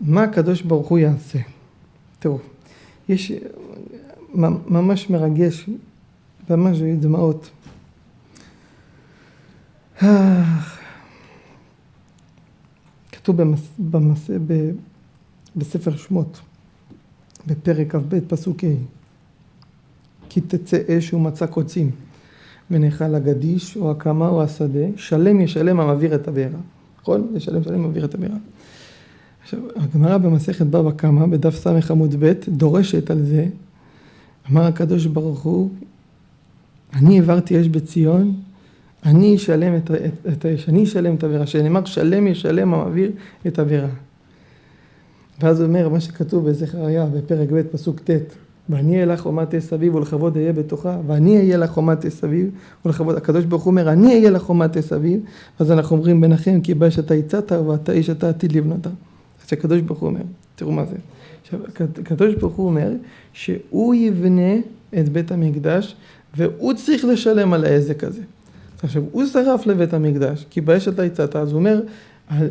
מה הקדוש ברוך הוא יעשה? תראו, יש ממש מרגש, ממש דמעות. כתוב בספר שמות, בפרק כ"ב פסוק ה', כי תצא אש ומצא קוצים, ונחל הגדיש או הקמה או השדה, שלם ישלם המעביר את הבארה. נכון? ישלם שלם מעביר את הבארה. עכשיו, הגמרא במסכת בבא קמא, בדף ס' עמוד ב', דורשת על זה, אמר הקדוש ברוך הוא, אני העברתי אש בציון, אני אשלם את האש, אני אשלם את הבארה, שנאמר שלם ישלם המעביר את הבארה. ואז הוא אומר מה שכתוב בזכריה בפרק ב' פסוק ט', ואני אהיה לך חומת אש סביב ולכבוד אהיה בתוכה, ואני אהיה לך חומת אש סביב ולכבוד, הקדוש ברוך הוא אומר אני אהיה לך חומת אש סביב, אז אנחנו אומרים ביניכם כי באש אתה הצעת ואתה איש אתה עתיד לבנותה. אז הקדוש ברוך הוא אומר, תראו מה זה. עכשיו, הקדוש ברוך הוא אומר שהוא יבנה את בית המקדש והוא צריך לשלם על העזק הזה. עכשיו, הוא שרף לבית המקדש, כי באש אתה הצעת, אז הוא אומר,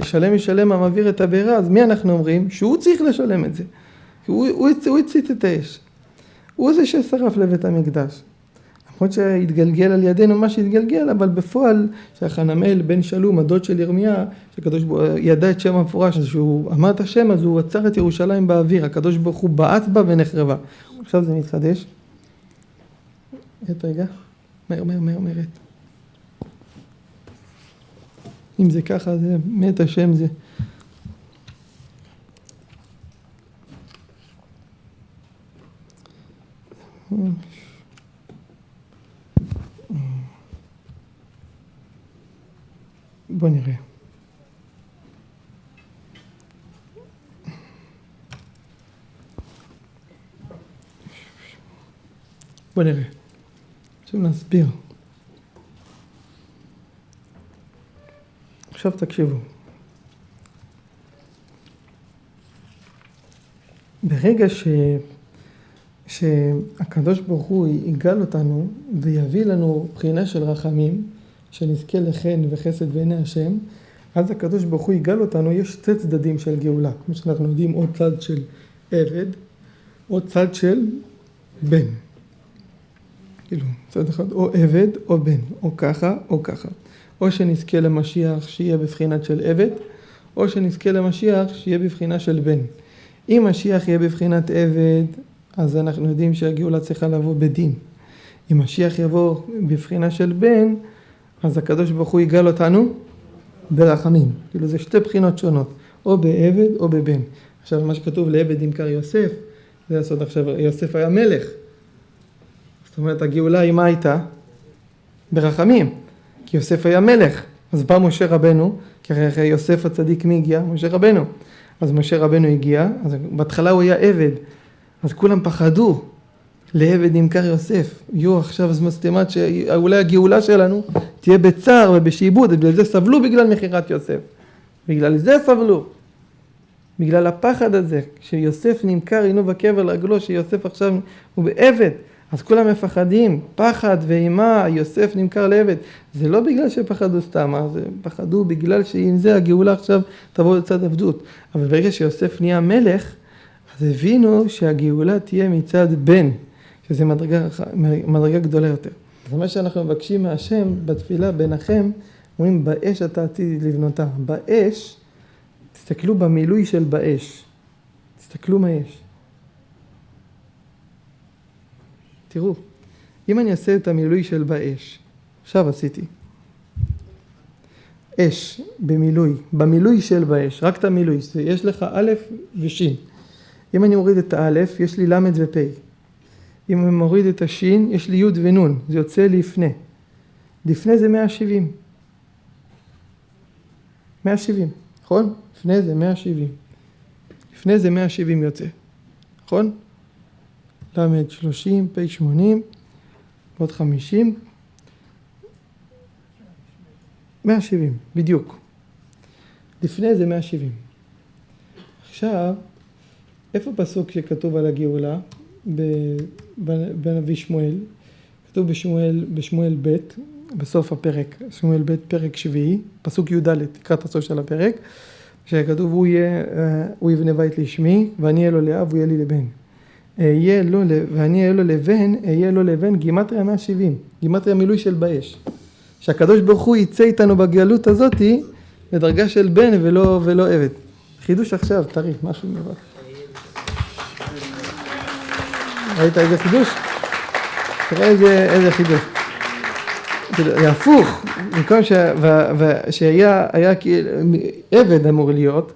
שלם ישלם המעביר את הבארה, אז מי אנחנו אומרים? שהוא צריך לשלם את זה. הוא הצית את האש. הוא זה ששרף לבית המקדש. למרות שהתגלגל על ידינו מה שהתגלגל, אבל בפועל שהחנמאל בן שלום, הדוד של ירמיה, שהקדוש ברוך הוא ידע את שם המפורש, אז שהוא אמר את השם, אז הוא עצר את ירושלים באוויר, הקדוש ברוך הוא בעט בה ונחרבה. עכשיו זה מתחדש. רגע, מהר. אם זה ככה, זה מת השם זה. בוא נראה. עכשיו נסביר. עכשיו תקשיבו. ברגע שהקדוש ברוך הוא יגאל אותנו ויביא לנו בחינה של רחמים, שנזכה לחן וחסד בעיני השם, אז הקדוש ברוך הוא יגאל אותנו, יש שתי צדדים של גאולה, כמו שאנחנו יודעים, או צד של עבד, או צד של בן. כאילו, צד אחד, או עבד או בן, או ככה או ככה. או שנזכה למשיח שיהיה בבחינת של עבד, או שנזכה למשיח שיהיה בבחינה של בן. אם משיח יהיה בבחינת עבד, אז אנחנו יודעים שהגאולה צריכה לבוא בדין. אם משיח יבוא בבחינה של בן, אז הקדוש ברוך הוא יגאל אותנו ברחמים. כאילו זה שתי בחינות שונות, או בעבד או בבן. עכשיו מה שכתוב לעבד ימכר יוסף, זה לעשות עכשיו, יוסף היה מלך. זאת אומרת הגאולה היא מה הייתה? ברחמים. כי יוסף היה מלך, אז בא משה רבנו, כי אחרי יוסף הצדיק מי הגיע? משה רבנו. אז משה רבנו הגיע, אז בהתחלה הוא היה עבד, אז כולם פחדו, לעבד ימכר יוסף. עכשיו אז מסתמת שאולי הגאולה שלנו תהיה בצער ובשעבוד, בגלל זה סבלו בגלל מחירת יוסף. בגלל זה סבלו. בגלל הפחד הזה, שיוסף נמכר עינו בקבר לרגלו, שיוסף עכשיו הוא בעבד. אז כולם מפחדים, פחד ואימה, יוסף נמכר לעבד. זה לא בגלל שפחדו סתם, זה פחדו בגלל שעם זה הגאולה עכשיו תבוא לצד עבדות. אבל ברגע שיוסף נהיה מלך, אז הבינו שהגאולה תהיה מצד בן, שזה מדרגה גדולה יותר. זה מה שאנחנו מבקשים מהשם בתפילה ביניכם, אומרים באש אתה עתיד לבנותה. באש, תסתכלו במילוי של באש. תסתכלו מה יש. תראו, אם אני אעשה את המילוי של באש, עכשיו עשיתי. אש במילוי, במילוי של באש, רק את המילוי, יש לך א' וש'. אם אני מוריד את האלף, יש לי למד ופ'. אם אני מוריד את השין, יש לי י' ונון, זה יוצא לפני. לפני זה 170. 170, נכון? לפני זה 170. לפני זה 170 יוצא, נכון? למד 30, פ' 80, עוד 50. 170, בדיוק. לפני זה 170. עכשיו, איפה פסוק שכתוב על הגאולה? בנביא שמואל. כתוב בשמואל ב', בסוף הפרק, שמואל ב' פרק 7, פסוק י' לקראת הסוף של הפרק. שכתוב הוא יבנה בית לשמי ואני אהיה לו לאב והוא יהיה לי לבן. ואני אהיה לו לבן, אהיה לו לבן גימטריה 170, גימטריה מילוי של באש. שהקדוש ברוך הוא יצא איתנו בגלות הזאת לדרגה של בן ולא עבד. חידוש עכשיו, תראי, משהו מבט. ראית איזה חידוש? תראה איזה חידוש. זה הפוך, במקום שהיה עבד אמור להיות,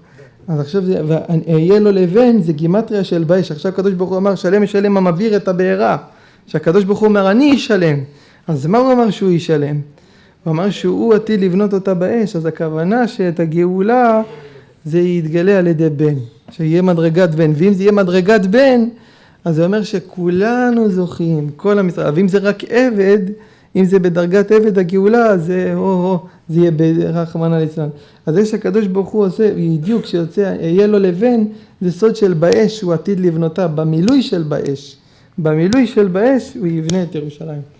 אז עכשיו זה, ואהיה לו לבן, זה גימטריה של באש. עכשיו הקדוש ברוך הוא אמר, שלם ישלם המבעיר את הבארה. שהקדוש ברוך הוא אומר, אני ישלם. אז מה הוא אמר שהוא ישלם? הוא אמר שהוא עתיד לבנות אותה באש, אז הכוונה שאת הגאולה זה יתגלה על ידי בן. שיהיה מדרגת בן, ואם זה יהיה מדרגת בן, אז זה אומר שכולנו זוכים, כל המשרד. ואם זה רק עבד, אם זה בדרגת עבד הגאולה, זה יהיה ברחמנא ליצלן. אז זה שהקדוש ברוך הוא עושה, בדיוק שיוצא, יהיה לו לבן, זה סוד של באש, הוא עתיד לבנותה, במילוי של באש. במילוי של באש הוא יבנה את ירושלים.